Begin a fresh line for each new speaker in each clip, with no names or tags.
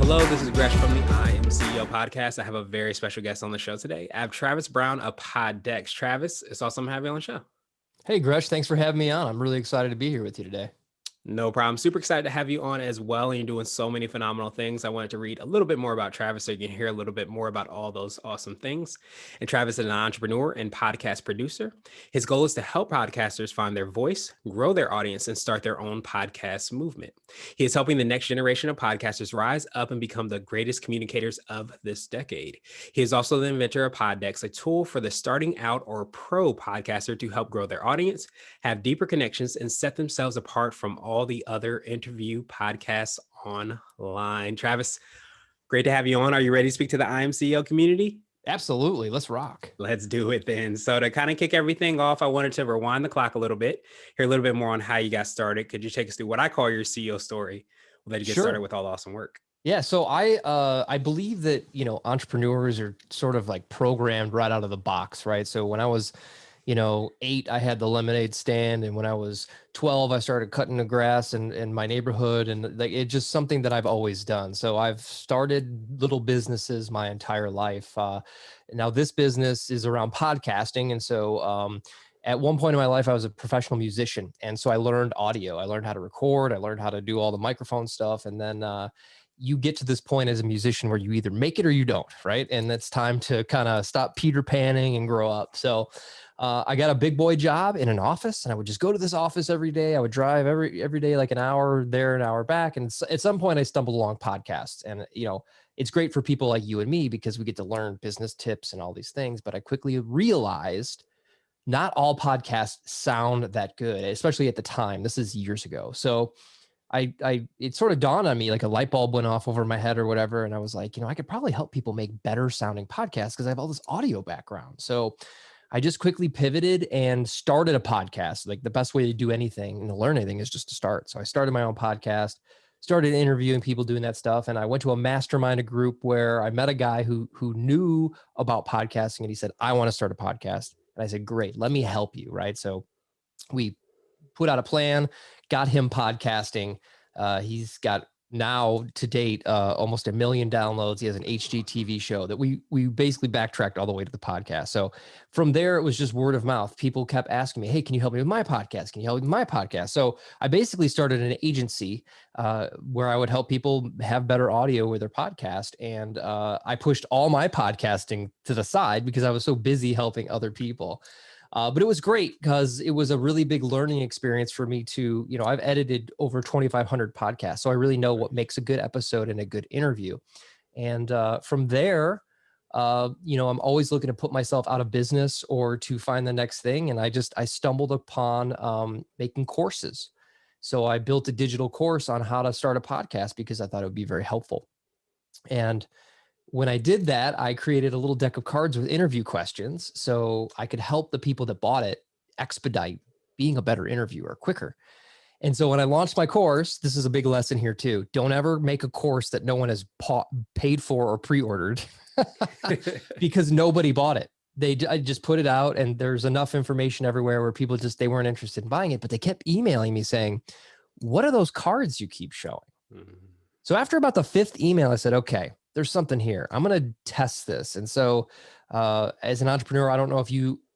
Hello, this is Gresh from the I Am CEO podcast. I have a very special guest on the show today. I have Travis Brown of Poddex. Travis, it's awesome to have you on the show.
Hey, Gresh, thanks for having me on. I'm really excited to be here with you today.
No problem. Super excited to have you on as well. And you're doing so many phenomenal things. I wanted to read a little bit more about Travis so you can hear a little bit more about all those awesome things. And Travis is an entrepreneur and podcast producer. His goal is to help podcasters find their voice, grow their audience, and start their own podcast movement. He is helping the next generation of podcasters rise up and become the greatest communicators of this decade. He is also the inventor of Poddex, a tool for the starting out or pro podcaster to help grow their audience, have deeper connections, and set themselves apart from all the other interview podcasts online. Travis, great to have you on. Are you ready to speak to the I Am CEO community?
Absolutely. Let's rock.
Let's do it then. So to kind of kick everything off, I wanted to rewind the clock a little bit, hear a little bit more on how you got started. Could you take us through what I call your CEO story? We'll let you get started with all the awesome work.
Yeah. So I believe that, entrepreneurs are sort of like programmed right out of the box, right? So when I was 8, I had the lemonade stand. And when I was 12, I started cutting the grass in my neighborhood. And like, it's just something that I've always done. So I've started little businesses my entire life. Now this business is around podcasting. And so, at one point in my life, I was a professional musician. And so I learned audio. I learned how to record. I learned how to do all the microphone stuff. And then, you get to this point as a musician where you either make it or you don't, right? And it's time to kind of stop Peter Panning and grow up. So I got a big boy job in an office, and I would just go to this office every day. I would drive every day, like an hour there, an hour back. And at some point I stumbled along podcasts, and, it's great for people like you and me because we get to learn business tips and all these things. But I quickly realized not all podcasts sound that good, especially at the time. This is years ago. So it sort of dawned on me, like a light bulb went off over my head or whatever. And I was like, I could probably help people make better sounding podcasts because I have all this audio background. So I just quickly pivoted and started a podcast. Like the best way to do anything and to learn anything is just to start. So I started my own podcast, started interviewing people doing that stuff. And I went to a mastermind group where I met a guy who knew about podcasting, and he said, I want to start a podcast. And I said, great, let me help you. Right. So we put out a plan, got him podcasting. He's got now to date almost 1 million downloads. He has an HGTV show that we basically backtracked all the way to the podcast. So from there, it was just word of mouth. People kept asking me, hey, can you help me with my podcast? Can you help me with my podcast? So I basically started an agency where I would help people have better audio with their podcast. And I pushed all my podcasting to the side because I was so busy helping other people. But it was great because it was a really big learning experience for me to, I've edited over 2,500 podcasts. So I really know what makes a good episode and a good interview. And from there, I'm always looking to put myself out of business or to find the next thing. And I stumbled upon making courses. So I built a digital course on how to start a podcast because I thought it would be very helpful. And when I did that, I created a little deck of cards with interview questions so I could help the people that bought it expedite being a better interviewer quicker. And so when I launched my course, this is a big lesson here too. Don't ever make a course that no one has paid for or pre-ordered because nobody bought it. I just put it out, and there's enough information everywhere where people they weren't interested in buying it, but they kept emailing me saying, what are those cards you keep showing? Mm-hmm. So after about the 5th email, I said, okay, there's something here. I'm going to test this. And so as an entrepreneur, I don't know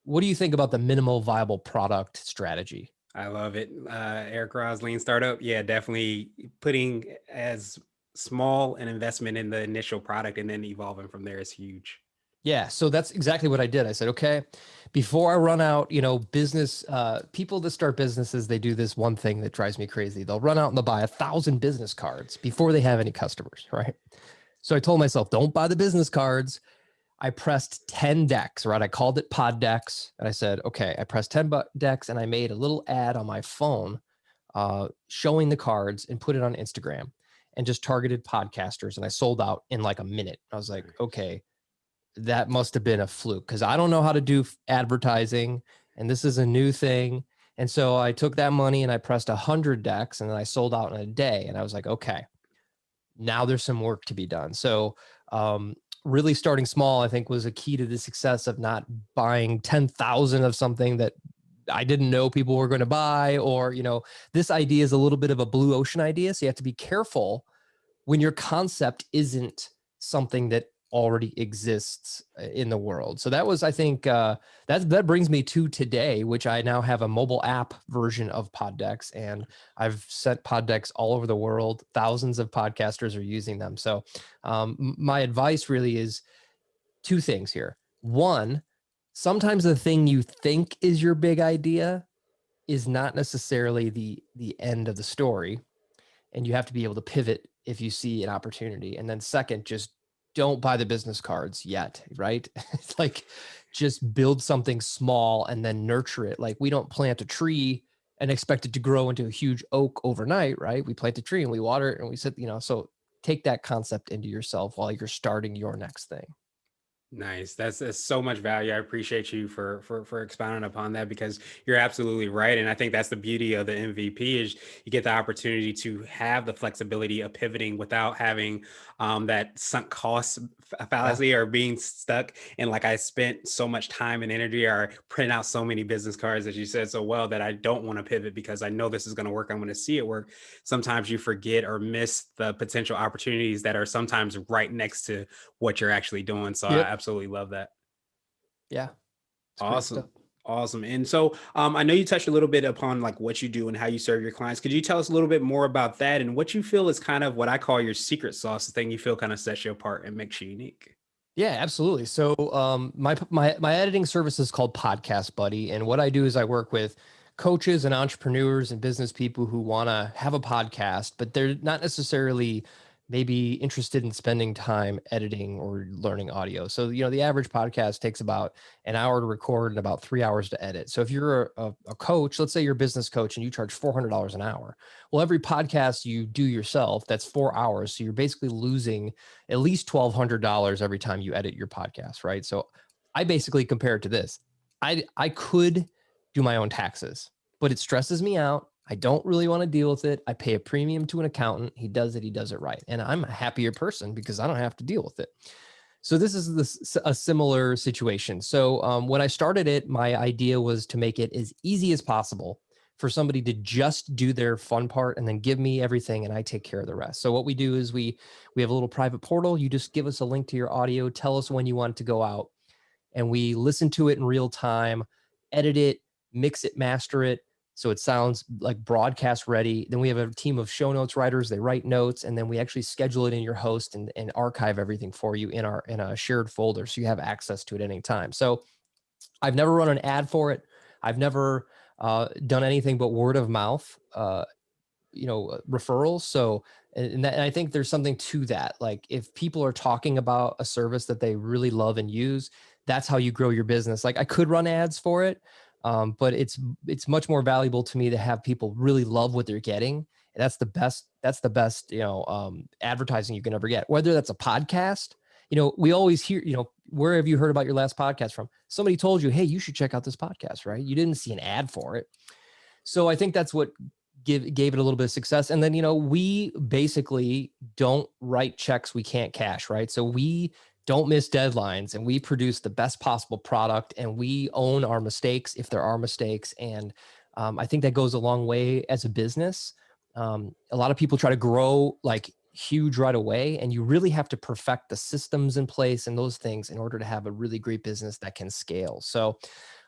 what do you think about the minimal viable product strategy?
I love it. Eric Ross, Lean Startup. Yeah, definitely putting as small an investment in the initial product and then evolving from there is huge.
Yeah. So that's exactly what I did. I said, okay, before I run out, business, people that start businesses, they do this one thing that drives me crazy. They'll run out and they'll buy 1,000 business cards before they have any customers, right? So I told myself, don't buy the business cards. I pressed 10 decks, right? I called it Poddex. And I said, okay, I pressed 10 decks, and I made a little ad on my phone showing the cards and put it on Instagram and just targeted podcasters. And I sold out in like a minute. I was like, okay, that must have been a fluke because I don't know how to do advertising, and this is a new thing. And so I took that money and I pressed 100 decks, and then I sold out in a day. And I was like, okay, now there's some work to be done. So really starting small, I think, was a key to the success of not buying 10,000 of something that I didn't know people were going to buy, or, this idea is a little bit of a blue ocean idea. So you have to be careful when your concept isn't something that already exists in the world. So that was, I think, that brings me to today, which I now have a mobile app version of Poddex, and I've sent Poddex all over the world. Thousands of podcasters are using them. So my advice really is two things here. One, sometimes the thing you think is your big idea is not necessarily the end of the story, and you have to be able to pivot if you see an opportunity. And then second, just don't buy the business cards yet, right? It's like just build something small and then nurture it. Like we don't plant a tree and expect it to grow into a huge oak overnight, right? We plant a tree and we water it and we sit, so take that concept into yourself while you're starting your next thing.
Nice. That's so much value. I appreciate you for expounding upon that, because you're absolutely right. And I think that's the beauty of the MVP is you get the opportunity to have the flexibility of pivoting without having that sunk cost
Yeah.
fallacy, or being stuck. And like, I spent so much time and energy, or print out so many business cards, as you said so well, that I don't want to pivot because I know this is going to work. I'm going to see it work. Sometimes you forget or miss the potential opportunities that are sometimes right next to what you're actually doing. So I
Yep.
absolutely love that.
Yeah. It's great stuff.
Awesome. Awesome. And so I know you touched a little bit upon like what you do and how you serve your clients. Could you tell us a little bit more about that and what you feel is kind of what I call your secret sauce, the thing you feel kind of sets you apart and makes you unique?
Yeah, absolutely. So, my editing service is called Podcast Buddy, and what I do is I work with coaches and entrepreneurs and business people who want to have a podcast, but they're not necessarily maybe interested in spending time editing or learning audio. So, the average podcast takes about an hour to record and about 3 hours to edit. So, if you're a coach, let's say you're a business coach and you charge $400 an hour, well, every podcast you do yourself, that's 4 hours. So, you're basically losing at least $1,200 every time you edit your podcast, right? So I basically compare it to this. I could do my own taxes, but it stresses me out. I don't really want to deal with it. I pay a premium to an accountant. He does it right. And I'm a happier person because I don't have to deal with it. So this is a similar situation. So when I started it, my idea was to make it as easy as possible for somebody to just do their fun part and then give me everything and I take care of the rest. So what we do is we have a little private portal. You just give us a link to your audio, tell us when you want it to go out, and we listen to it in real time, edit it, mix it, master it, so it sounds like broadcast ready. Then we have a team of show notes writers. They write notes, and then we actually schedule it in your host and archive everything for you in a shared folder, so you have access to it at any time. So I've never run an ad for it. I've never done anything but word of mouth. Referrals. So, and I think there's something to that. Like if people are talking about a service that they really love and use, that's how you grow your business. Like I could run ads for it, but it's much more valuable to me to have people really love what they're getting. And that's the best. That's the best, advertising you can ever get. Whether that's a podcast, we always hear, where have you heard about your last podcast from? Somebody told you, hey, you should check out this podcast, right? You didn't see an ad for it. So I think that's what gave it a little bit of success. And then, we basically don't write checks we can't cash, right? So we don't miss deadlines and we produce the best possible product and we own our mistakes if there are mistakes. And I think that goes a long way as a business. A lot of people try to grow like huge right away, and you really have to perfect the systems in place and those things in order to have a really great business that can scale. So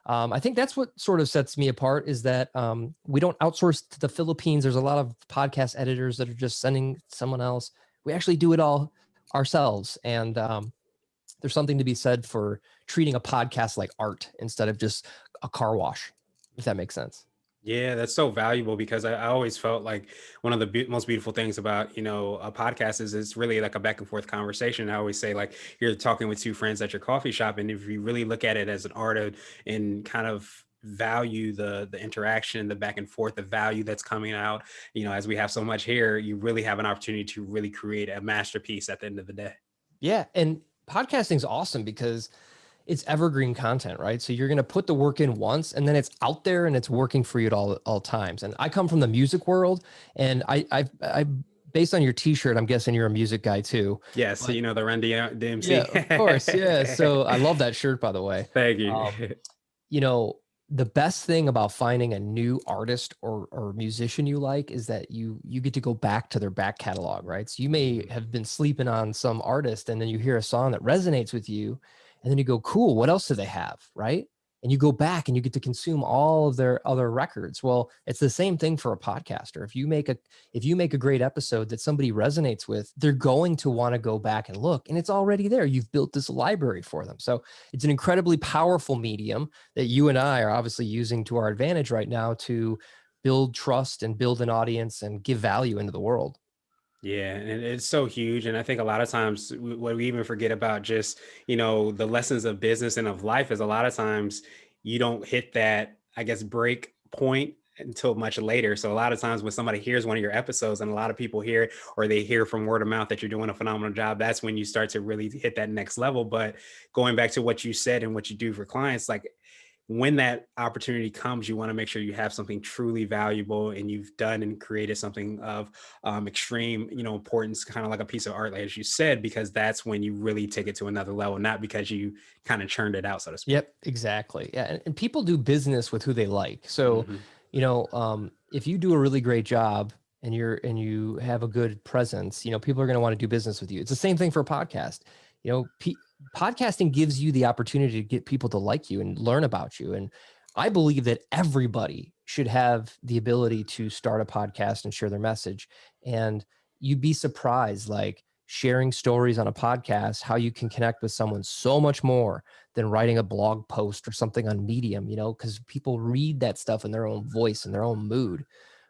I think that's what sort of sets me apart is that we don't outsource to the Philippines. There's a lot of podcast editors that are just sending someone else. We actually do it all ourselves. And there's something to be said for treating a podcast like art instead of just a car wash, if that makes sense.
Yeah, that's so valuable, because I always felt like one of the most beautiful things about, a podcast is it's really like a back and forth conversation. I always say like you're talking with two friends at your coffee shop. And if you really look at it as an art and kind of value the interaction, the back and forth, the value that's coming out, as we have so much here, you really have an opportunity to really create a masterpiece at the end of the day.
Yeah. And podcasting is awesome because it's evergreen content, right? So you're going to put the work in once and then it's out there and it's working for you at all times. And I come from the music world, and I based on your t-shirt, I'm guessing you're a music guy too.
Yes,
But
the Run
yeah,
DMC.
of course. Yeah. So I love that shirt, by the way.
Thank you.
Um, you know, the best thing about finding a new artist or musician you like is that you get to go back to their back catalog, right? So you may
Mhm.
have been sleeping on some artist and then you hear a song that resonates with you and then you go, cool, what else do they have, right? And you go back and you get to consume all of their other records. Well, it's the same thing for a podcaster. If you make a great episode that somebody resonates with, they're going to want to go back and look, and it's already there. You've built this library for them. So it's an incredibly powerful medium that you and I are obviously using to our advantage right now to build trust and build an audience and give value into the world.
Yeah, and it's so huge. And I think a lot of times what we even forget about just, the lessons of business and of life is a lot of times you don't hit that, I guess, break point until much later. So a lot of times when somebody hears one of your episodes and a lot of people hear it or they hear from word of mouth that you're doing a phenomenal job, that's when you start to really hit that next level. But going back to what you said and what you do for clients, like when that opportunity comes, you want to make sure you have something truly valuable and you've done and created something of extreme, importance, kind of like a piece of art, like as you said, because that's when you really take it to another level, not because you kind of churned it out, so to speak.
Yep, exactly. Yeah, and people do business with who they like. So,
Hmm.
if you do a really great job and you have a good presence, people are going to want to do business with you. It's the same thing for a podcast. You know, podcasting gives you the opportunity to get people to like you and learn about you. And I believe that everybody should have the ability to start a podcast and share their message. And you'd be surprised, like sharing stories on a podcast, how you can connect with someone so much more than writing a blog post or something on Medium, because people read that stuff in their own voice and their own mood.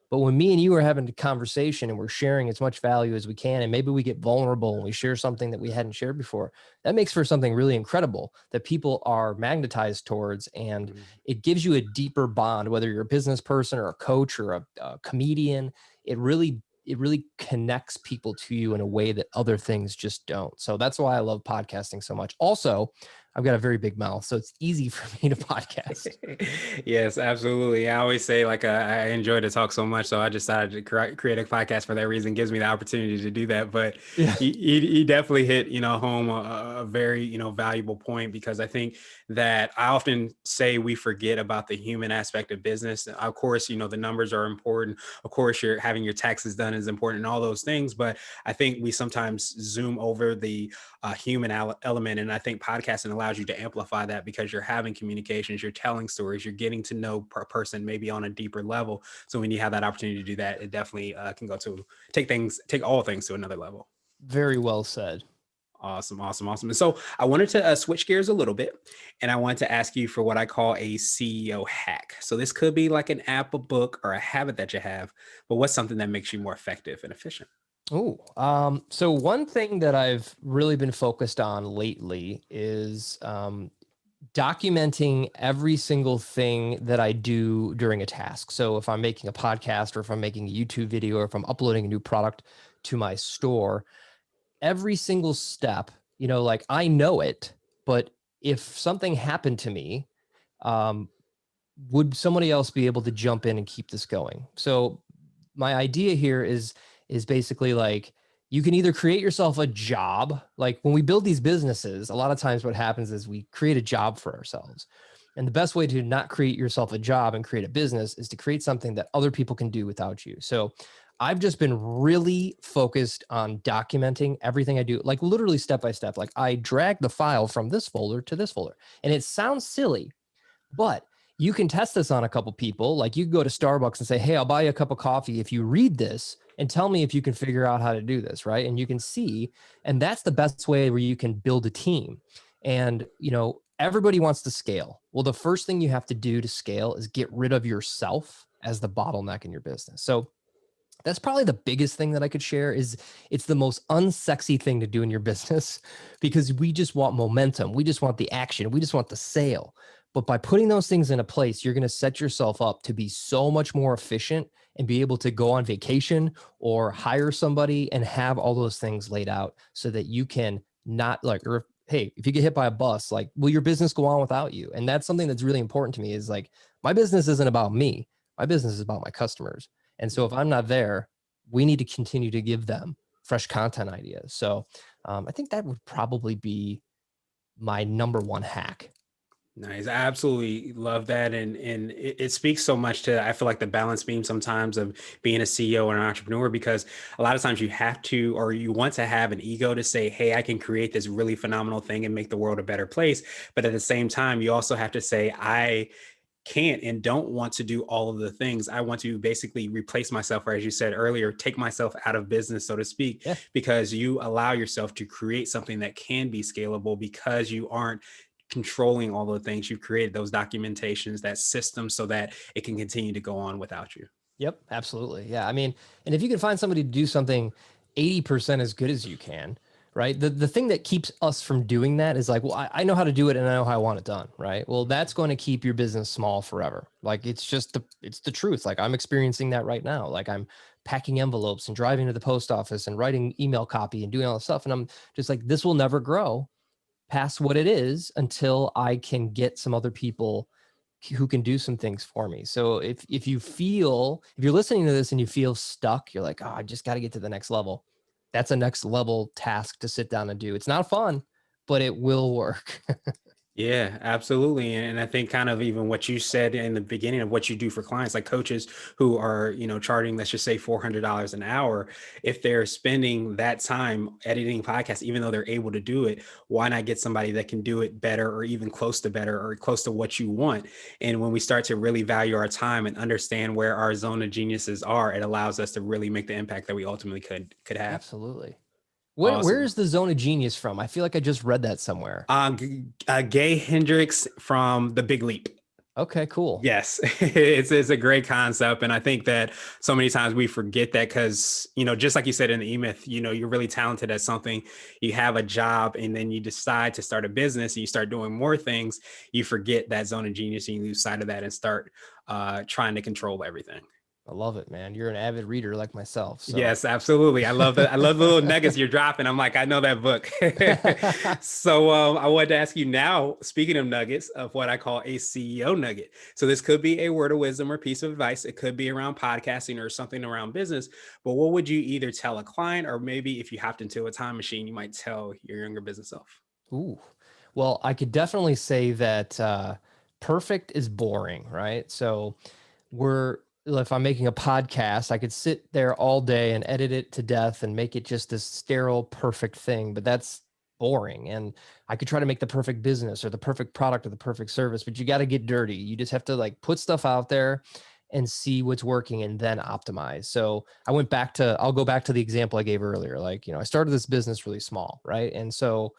But when me and you are having a conversation and we're sharing as much value as we can, and maybe we get vulnerable and we share something that we hadn't shared before, that makes for something really incredible that people are magnetized towards. And it gives you a deeper bond, whether you're a business person or a coach or a comedian. It really connects people to you in a way that other things just don't. So that's why I love podcasting so much. Also, I've got a very big mouth, so it's easy for me to podcast.
Yes, absolutely. I always say like I enjoy to talk so much, so I decided to create a podcast for that reason. Gives me the opportunity to do that. But
Yeah.
he definitely hit home a very valuable point because I think that I often say we forget about the human aspect of business. Of course, the numbers are important. Of course, you're having your taxes done is important and all those things. But I think we sometimes zoom over the human element. And I think podcasting allows you to amplify that because you're having communications, you're telling stories, you're getting to know per person maybe on a deeper level. So when you have that opportunity to do that, it definitely can go to take all things to another level.
Very well said.
Awesome, awesome, awesome. And so I wanted to switch gears a little bit and I wanted to ask you for what I call a CEO hack. So this could be like an app, a book, or a habit that you have, but what's something that makes you more effective and efficient?
Oh, so one thing that I've really been focused on lately is documenting every single thing that I do during a task. So if I'm making a podcast or if I'm making a YouTube video or if I'm uploading a new product to my store, every single step, like I know it, but if something happened to me, um, would somebody else be able to jump in and keep this going? So my idea here is basically like you can either create yourself a job. Like when we build these businesses, a lot of times what happens is we create a job for ourselves. And the best way to not create yourself a job and create a business is to create something that other people can do without you. So I've just been really focused on documenting everything I do, like literally step by step. Like I drag the file from this folder to this folder. And it sounds silly, but you can test this on a couple people. Like you can go to Starbucks and say, hey, I'll buy you a cup of coffee if you read this and tell me if you can figure out how to do this, right? And you can see, and that's the best way where you can build a team. And, everybody wants to scale. Well, the first thing you have to do to scale is get rid of yourself as the bottleneck in your business. So that's probably the biggest thing that I could share is it's the most unsexy thing to do in your business because we just want momentum. We just want the action. We just want the sale. But by putting those things into place, you're going to set yourself up to be so much more efficient and be able to go on vacation or hire somebody and have all those things laid out so that you can not like, or hey, if you get hit by a bus, like, will your business go on without you? And that's something that's really important to me is like, my business isn't about me. My business is about my customers. And so if I'm not there, we need to continue to give them fresh content ideas. So I think that would probably be my number one hack.
Nice. I absolutely love that. And it speaks so much to, I feel like, the balance beam sometimes of being a CEO or an entrepreneur, because a lot of times you have to, or you want to have an ego to say, hey, I can create this really phenomenal thing and make the world a better place. But at the same time, you also have to say, I can't and don't want to do all of the things. I want to basically replace myself, or as you said earlier, take myself out of business, so to speak,
Yeah.
because you allow yourself to create something that can be scalable because you aren't controlling all the things you've created, those documentations, that system, so that it can continue to go on without you.
Yep, absolutely. Yeah. I mean, and if you can find somebody to do something 80% as good as you can, right? The thing that keeps us from doing that is like, well, I know how to do it and I know how I want it done, right? Well, that's going to keep your business small forever. Like it's the truth. Like I'm experiencing that right now. Like I'm packing envelopes and driving to the post office and writing email copy and doing all this stuff. And I'm just like, this will never grow past what it is until I can get some other people who can do some things for me. So if you're listening to this and you feel stuck, you're like, oh, I just got to get to the next level. That's a next level task to sit down and do. It's not fun, but it will work.
Yeah, absolutely. And I think kind of even what you said in the beginning of what you do for clients, like coaches who are, charging, let's just say $400 an hour, if they're spending that time editing podcasts, even though they're able to do it, why not get somebody that can do it better, or even close to better, or close to what you want? And when we start to really value our time and understand where our zone of geniuses are, it allows us to really make the impact that we ultimately could have.
Absolutely. Where
Awesome.
is the zone of genius from? I feel like I just read that somewhere.
Gay Hendricks from The Big Leap.
Okay, cool.
Yes, it's a great concept, and I think that so many times we forget that, because just like you said in the E-Myth, you're really talented at something, you have a job, and then you decide to start a business, and you start doing more things. You forget that zone of genius, and you lose sight of that, and start trying to control everything.
I love it, man. You're an avid reader like myself. So
Yes, absolutely. I love the little nuggets you're dropping. I'm like, I know that book. So I wanted to ask you now, speaking of nuggets, of what I call a CEO nugget. So this could be a word of wisdom or piece of advice. It could be around podcasting or something around business. But what would you either tell a client, or maybe if you hopped into a time machine, you might tell your younger business self?
ooh. Well, I could definitely say that perfect is boring, right? So we're if I'm making a podcast, I could sit there all day and edit it to death and make it just this sterile, perfect thing, but that's boring. And I could try to make the perfect business or the perfect product or the perfect service, but you got to get dirty. You just have to like put stuff out there and see what's working and then optimize. So I'll go back to the example I gave earlier. Like, I started this business really small, right? And so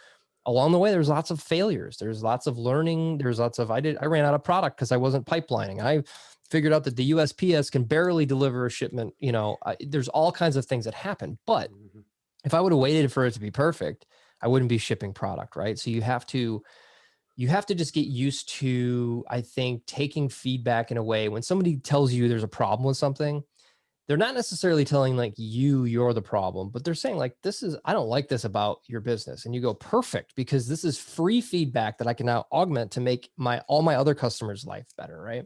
along the way, there's lots of failures. There's lots of learning. There's lots of, I ran out of product because I wasn't pipelining. I figured out that the USPS can barely deliver a shipment. There's all kinds of things that happen. But
Mhm.
if I would have waited for it to be perfect, I wouldn't be shipping product, right? So you have to just get used to, I think, taking feedback in a way when somebody tells you there's a problem with something, they're not necessarily telling like you're the problem, but they're saying like, I don't like this about your business. And you go, perfect, because this is free feedback that I can now augment to make all my other customers' life better. Right.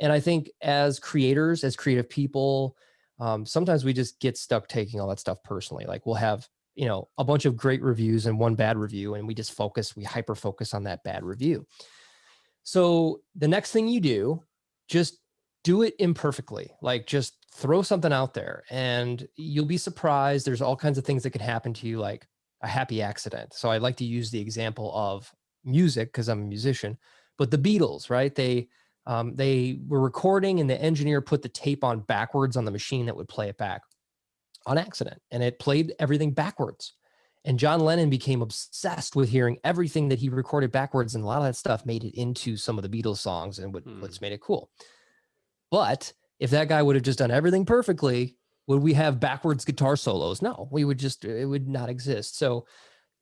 And I think as creators, as creative people, sometimes we just get stuck taking all that stuff personally. Like we'll have, a bunch of great reviews and one bad review, and we hyper focus on that bad review. So the next thing you do, just do it imperfectly. Like just throw something out there and you'll be surprised. There's all kinds of things that could happen to you, like a happy accident. So I like to use the example of music because I'm a musician, but the Beatles, right? They were recording and the engineer put the tape on backwards on the machine that would play it back on accident, and it played everything backwards. And John Lennon became obsessed with hearing everything that he recorded backwards, and a lot of that stuff made it into some of the Beatles songs and
Hmm.
what's made it cool. But if that guy would have just done everything perfectly, would we have backwards guitar solos? No, it would not exist. So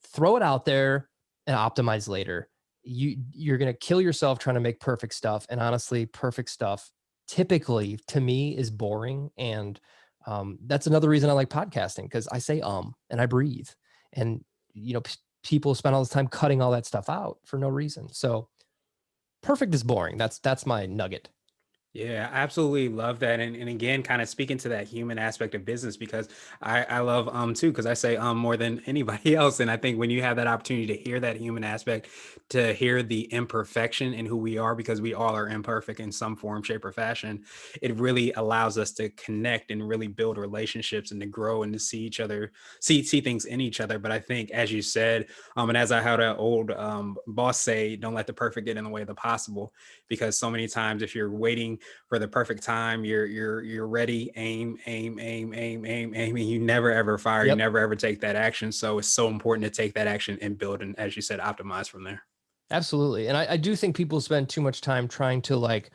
throw it out there and optimize later. You're going to kill yourself trying to make perfect stuff. And honestly, perfect stuff typically to me is boring. And that's another reason I like podcasting, because I say and I breathe. And people spend all this time cutting all that stuff out for no reason. So perfect is boring. That's my nugget.
Yeah, I absolutely love that. And again, kind of speaking to that human aspect of business, because I love too, because I say more than anybody else. And I think when you have that opportunity to hear that human aspect, to hear the imperfection in who we are, because we all are imperfect in some form, shape, or fashion, it really allows us to connect and really build relationships and to grow and to see each other, see things in each other. But I think, as you said, and as I heard an old boss say, don't let the perfect get in the way of the possible, because so many times if you're waiting for the perfect time. You're ready, aim, and you never ever fire. You
Yep.
never ever take that action. So it's so important to take that action and build, and as you said, optimize from there.
Absolutely. And I do think people spend too much time trying to like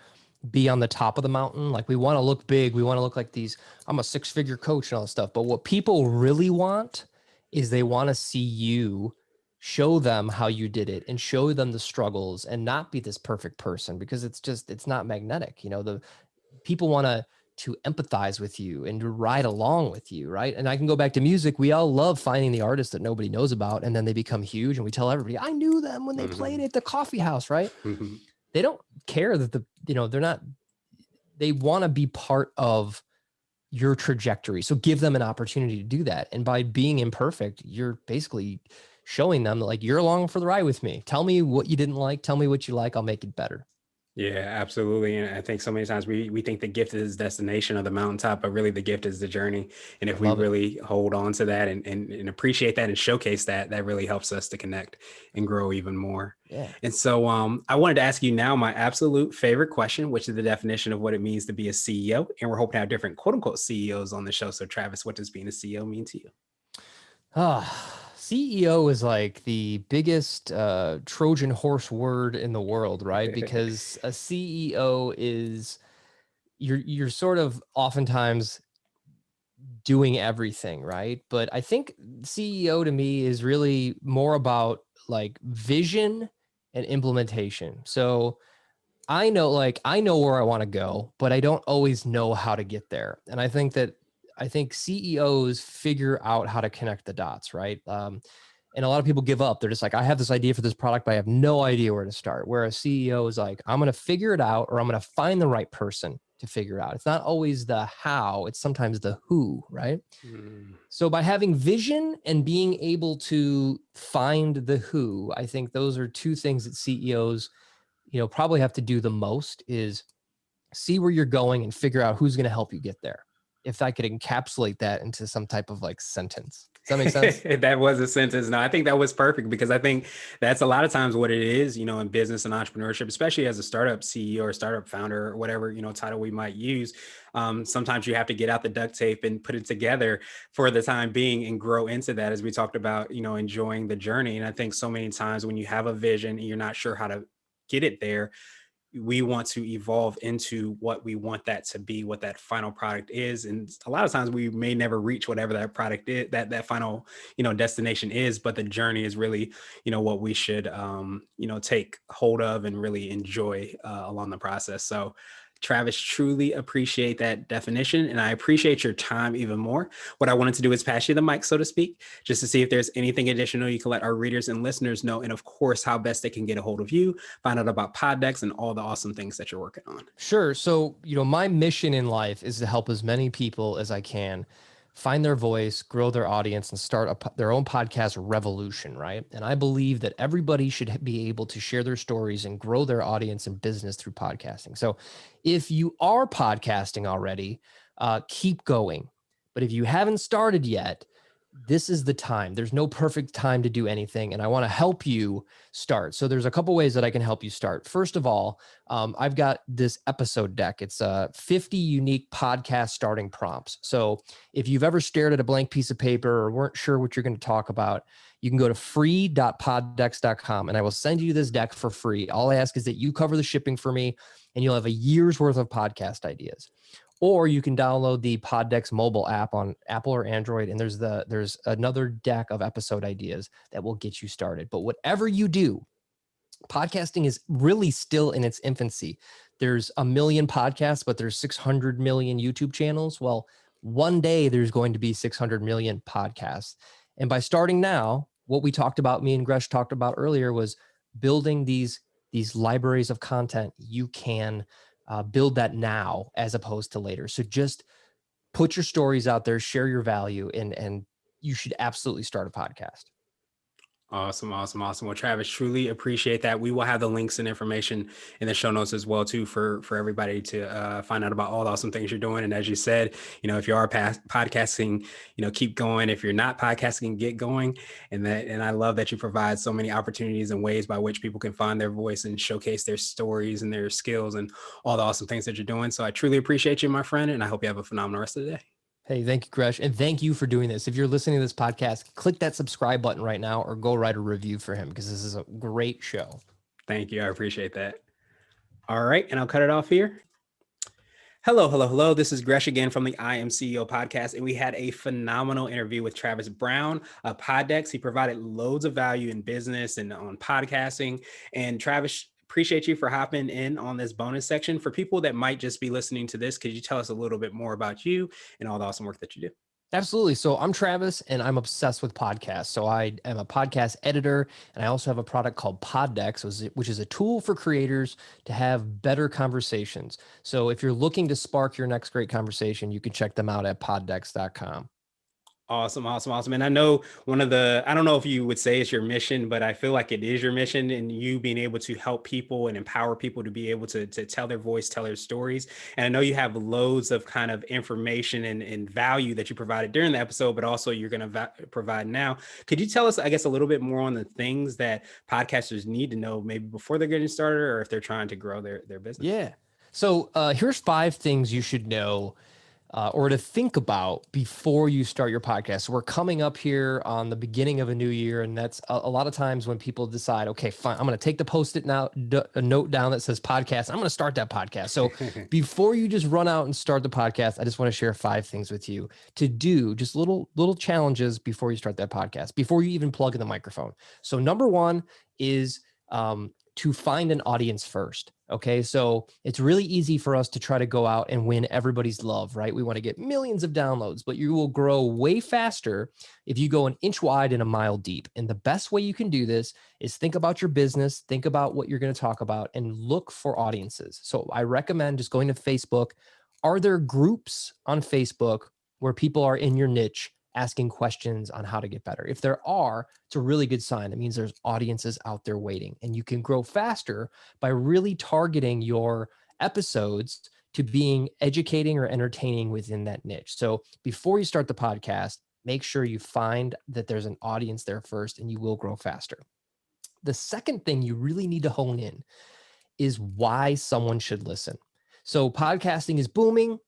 be on the top of the mountain. Like we want to look big. We want to look like these, I'm a six-figure coach and all this stuff. But what people really want is they want to see you show them how you did it and show them the struggles and not be this perfect person because it's not magnetic. You know, the people want to empathize with you and to ride along with you, right? And I can go back to music. We all love finding the artist that nobody knows about, and then they become huge, and we tell everybody, "I knew them when they played
Mhm.
at the coffee house," right? They don't care that they're not. They want to be part of your trajectory. So give them an opportunity to do that, and by being imperfect, you're basically showing them that like you're along for the ride with me. Tell me what you didn't like. Tell me what you like. I'll make it better.
Yeah, absolutely. And I think so many times we think the gift is destination or the mountaintop, but really the gift is the journey. And
I
if we
love it.
really hold on to that and appreciate that and showcase that, that really helps us to connect and grow even more.
Yeah.
And so I wanted to ask you now my absolute favorite question, which is the definition of what it means to be a CEO. And we're hoping to have different quote unquote CEOs on the show. So Travis, what does being a CEO mean to you?
CEO is like the biggest Trojan horse word in the world, right? Because a CEO is you're sort of oftentimes doing everything, right? But I think CEO to me is really more about like vision and implementation. So I know where I want to go, but I don't always know how to get there. And I think CEOs figure out how to connect the dots, right? And a lot of people give up. They're just like, I have this idea for this product, but I have no idea where to start. Where a CEO is like, I'm going to figure it out, or I'm going to find the right person to figure it out. It's not always the how, it's sometimes the who, right?
Mm.
So by having vision and being able to find the who, I think those are two things that CEOs, probably have to do the most is see where you're going and figure out who's going to help you get there. If I could encapsulate that into some type of like sentence. Does that make sense?
That was a sentence. No, I think that was perfect because I think that's a lot of times what it is, in business and entrepreneurship, especially as a startup CEO or startup founder or whatever, title we might use. Sometimes you have to get out the duct tape and put it together for the time being and grow into that, as we talked about, enjoying the journey. And I think so many times when you have a vision and you're not sure how to get it there, we want to evolve into what we want that to be, what that final product is. And a lot of times we may never reach whatever that product is, that final, destination is, but the journey is really, what we should, take hold of and really enjoy along the process. So Travis, truly appreciate that definition. And I appreciate your time even more. What I wanted to do is pass you the mic, so to speak, just to see if there's anything additional you can let our readers and listeners know. And of course, how best they can get a hold of you, find out about pod decks and all the awesome things that you're working on.
Sure. So, my mission in life is to help as many people as I can find their voice, grow their audience, and start their own podcast revolution, right? And I believe that everybody should be able to share their stories and grow their audience and business through podcasting. So, if you are podcasting already, keep going. But if you haven't started yet, this is the time. There's no perfect time to do anything. And I want to help you start. So there's a couple ways that I can help you start. First of all, I've got this episode deck. It's 50 unique podcast starting prompts. So if you've ever stared at a blank piece of paper or weren't sure what you're going to talk about, you can go to free.poddecks.com and I will send you this deck for free. All I ask is that you cover the shipping for me and you'll have a year's worth of podcast ideas. Or you can download the Poddex mobile app on Apple or Android, and there's another deck of episode ideas that will get you started. But whatever you do, podcasting is really still in its infancy. There's a million podcasts, but there's 600 million YouTube channels. Well, one day there's going to be 600 million podcasts. And by starting now, what we talked about, me and Gresh talked about earlier, was building these libraries of content you can build that now as opposed to later. So just put your stories out there, share your value, and you should absolutely start a podcast.
Awesome, awesome, awesome. Well, Travis, truly appreciate that. We will have the links and information in the show notes as well, too, for everybody to find out about all the awesome things you're doing. And as you said, if you are podcasting, keep going. If you're not podcasting, get going. And I love that you provide so many opportunities and ways by which people can find their voice and showcase their stories and their skills and all the awesome things that you're doing. So I truly appreciate you, my friend, and I hope you have a phenomenal rest of the day.
Hey, thank you, Gresh. And thank you for doing this. If you're listening to this podcast, click that subscribe button right now or go write a review for him because this is a great show.
Thank you. I appreciate that. All right. And I'll cut it off here. Hello, hello, hello. This is Gresh again from the I Am CEO podcast, and we had a phenomenal interview with Travis Brown of Poddex. He provided loads of value in business and on podcasting. And Travis, appreciate you for hopping in on this bonus section. For people that might just be listening to this, could you tell us a little bit more about you and all the awesome work that you do?
Absolutely. So I'm Travis and I'm obsessed with podcasts. So I am a podcast editor and I also have a product called Poddex, which is a tool for creators to have better conversations. So if you're looking to spark your next great conversation, you can check them out at poddex.com.
Awesome, awesome, awesome. And I know I don't know if you would say it's your mission, but I feel like it is your mission, and you being able to help people and empower people to be able to tell their voice, tell their stories. And I know you have loads of kind of information and value that you provided during the episode, but also you're going to provide now. Could you tell us, I guess, a little bit more on the things that podcasters need to know maybe before they're getting started or if they're trying to grow their business?
Yeah. So here's 5 things you should know or to think about before you start your podcast. So we're coming up here on the beginning of a new year, and that's a lot of times when people decide, okay, fine, I'm going to take the Post-it a note down that says podcast. I'm going to start that podcast. So before you just run out and start the podcast, I just want to share 5 things with you to do, just little challenges before you start that podcast, before you even plug in the microphone. So number 1 is to find an audience first. Okay. So it's really easy for us to try to go out and win everybody's love, right? We want to get millions of downloads, but you will grow way faster if you go an inch wide and a mile deep. And the best way you can do this is think about your business, think about what you're going to talk about, and look for audiences. So I recommend just going to Facebook. Are there groups on Facebook where people are in your niche asking questions on how to get better? If there are, it's a really good sign. It means there's audiences out there waiting, and you can grow faster by really targeting your episodes to being educating or entertaining within that niche. So before you start the podcast, make sure you find that there's an audience there first, and you will grow faster. The second thing you really need to hone in is why someone should listen. So podcasting is booming.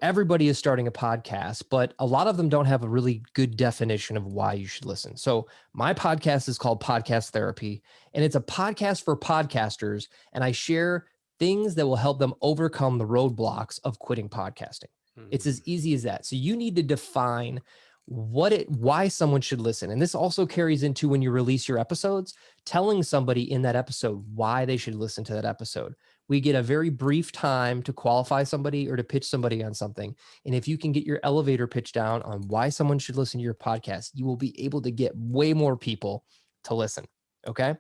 Everybody is starting a podcast, but a lot of them don't have a really good definition of why you should listen. So my podcast is called Podcast Therapy, and it's a podcast for podcasters. And I share things that will help them overcome the roadblocks of quitting podcasting. It's as easy as that. So you need to define why someone should listen. And this also carries into when you release your episodes, telling somebody in that episode why they should listen to that episode. We get a very brief time to qualify somebody or to pitch somebody on something. And if you can get your elevator pitch down on why someone should listen to your podcast, you will be able to get way more people to listen. Okay.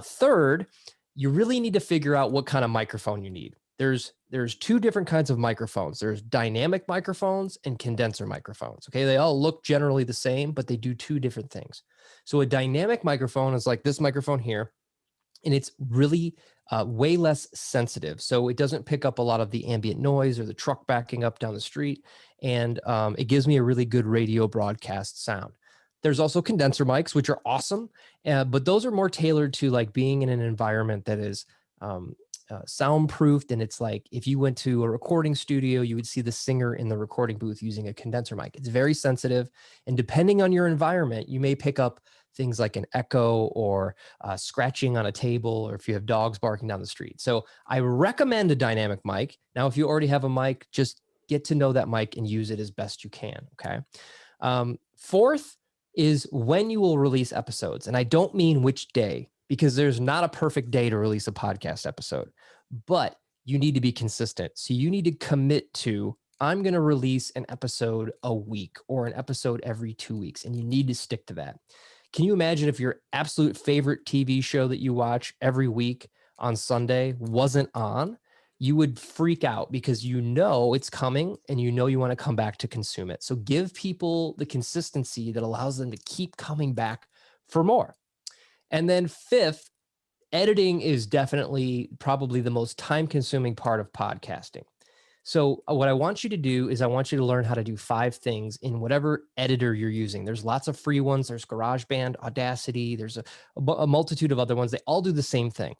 Third, you really need to figure out what kind of microphone you need. There's 2 different kinds of microphones. There's dynamic microphones and condenser microphones. Okay. They all look generally the same, but they do 2 different things. So a dynamic microphone is like this microphone here, and it's really way less sensitive. So it doesn't pick up a lot of the ambient noise or the truck backing up down the street. And it gives me a really good radio broadcast sound. There's also condenser mics, which are awesome, but those are more tailored to like being in an environment that is soundproofed. And it's like if you went to a recording studio, you would see the singer in the recording booth using a condenser mic. It's very sensitive. And depending on your environment, you may pick up things like an echo or scratching on a table, or if you have dogs barking down the street. So I recommend a dynamic mic. Now, if you already have a mic, just get to know that mic and use it as best you can. Okay. Fourth is when you will release episodes. And I don't mean which day, because there's not a perfect day to release a podcast episode, but you need to be consistent. So you need to commit to, I'm going to release an episode a week or an episode every 2 weeks, and you need to stick to that. Can you imagine if your absolute favorite TV show that you watch every week on Sunday wasn't on? you would freak out because you know it's coming and you know you want to come back to consume it. So give people the consistency that allows them to keep coming back for more. And then fifth, editing is definitely probably the most time consuming part of podcasting. So, what I want you to do is I want you to learn how to do 5 things in whatever editor you're using. There's lots of free ones. There's GarageBand, Audacity. There's a multitude of other ones. They all do the same thing,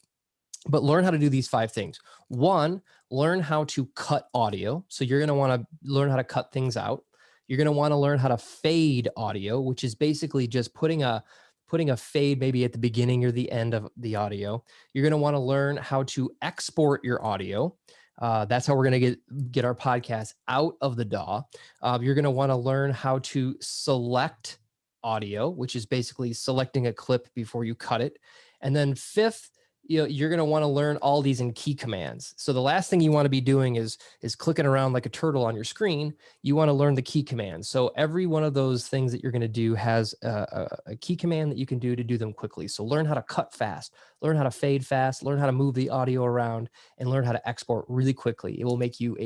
but learn how to do these 5 things. One, learn how to cut audio. So you're going to want to learn how to cut things out. You're going to want to learn how to fade audio, which is basically just putting a fade maybe at the beginning or the end of the audio. You're going to want to learn how to export your audio. That's how we're going to get our podcast out of the DAW. You're going to want to learn how to select audio, which is basically selecting a clip before you cut it. And then fifth, you're going to want to learn all these in key commands. So the last thing you want to be doing is clicking around like a turtle on your screen. You want to learn the key commands. So every one of those things that you're going to do has a key command that you can do to do them quickly. So learn how to cut fast, learn how to fade fast, learn how to move the audio around, and learn how to export really quickly. It will make you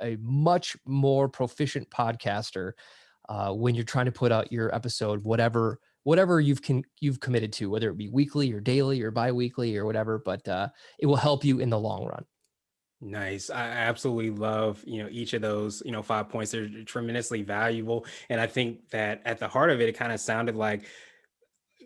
a much more proficient podcaster when you're trying to put out your episode, whatever you've committed to, whether it be weekly or daily or biweekly or whatever, but it will help you in the long run.
Nice. I absolutely love, each of those, 5 points. They're tremendously valuable. And I think that at the heart of it, it kind of sounded like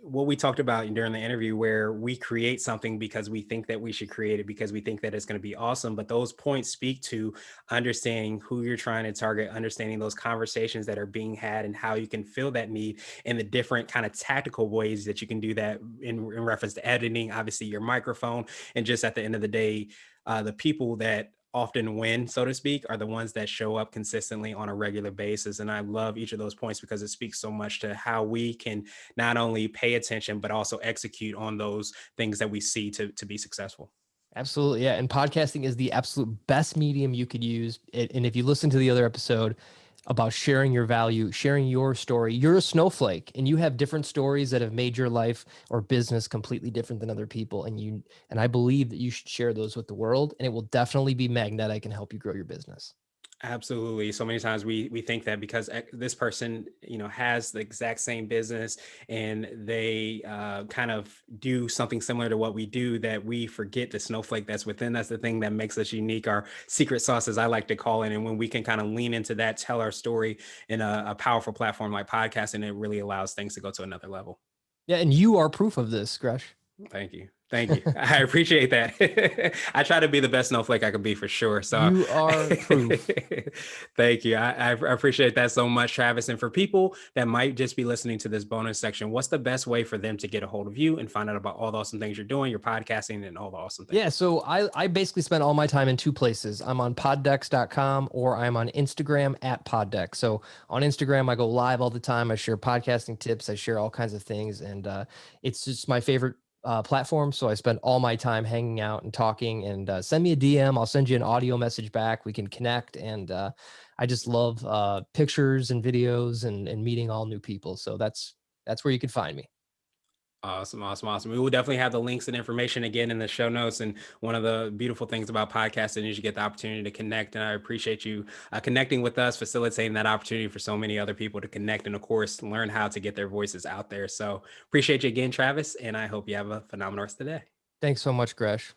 what we talked about during the interview, where we create something because we think that we should create it because we think that it's going to be awesome. But those points speak to understanding who you're trying to target, understanding those conversations that are being had and how you can fill that need, and the different kind of tactical ways that you can do that in reference to editing, obviously your microphone. And just at the end of the day, the people that often win, so to speak, are the ones that show up consistently on a regular basis. And I love each of those points because it speaks so much to how we can not only pay attention, but also execute on those things that we see to be successful.
Absolutely. Yeah. And podcasting is the absolute best medium you could use. And if you listen to the other episode about sharing your value, sharing your story, you're a snowflake and you have different stories that have made your life or business completely different than other people. And I believe that you should share those with the world, and it will definitely be magnetic and help you grow your business.
Absolutely. So many times we think that because this person, has the exact same business and they kind of do something similar to what we do, that we forget the snowflake that's within. That's the thing that makes us unique, our secret sauce, as I like to call it. And when we can kind of lean into that, tell our story in a powerful platform like podcasting, it really allows things to go to another level.
Yeah. And you are proof of this, Gresh.
Thank you. Thank you. I appreciate that. I try to be the best snowflake I can be, for sure. So
You are proof.
thank you. I appreciate that so much, Travis. And for people that might just be listening to this bonus section, what's the best way for them to get a hold of you and find out about all the awesome things you're doing, your podcasting, and all the awesome things?
Yeah, so I basically spend all my time in 2 places. I'm on poddex.com, or I'm on Instagram at poddex. So on Instagram, I go live all the time. I share podcasting tips. I share all kinds of things. And it's just my favorite platform. So I spend all my time hanging out and talking. And send me a DM. I'll send you an audio message back. We can connect. And I just love pictures and videos and meeting all new people. So that's where you can find me.
Awesome, awesome, awesome. We will definitely have the links and information again in the show notes. And one of the beautiful things about podcasting is you get the opportunity to connect. And I appreciate you connecting with us, facilitating that opportunity for so many other people to connect and, of course, learn how to get their voices out there. So appreciate you again, Travis. And I hope you have a phenomenal rest of the day.
Thanks so much, Gresh.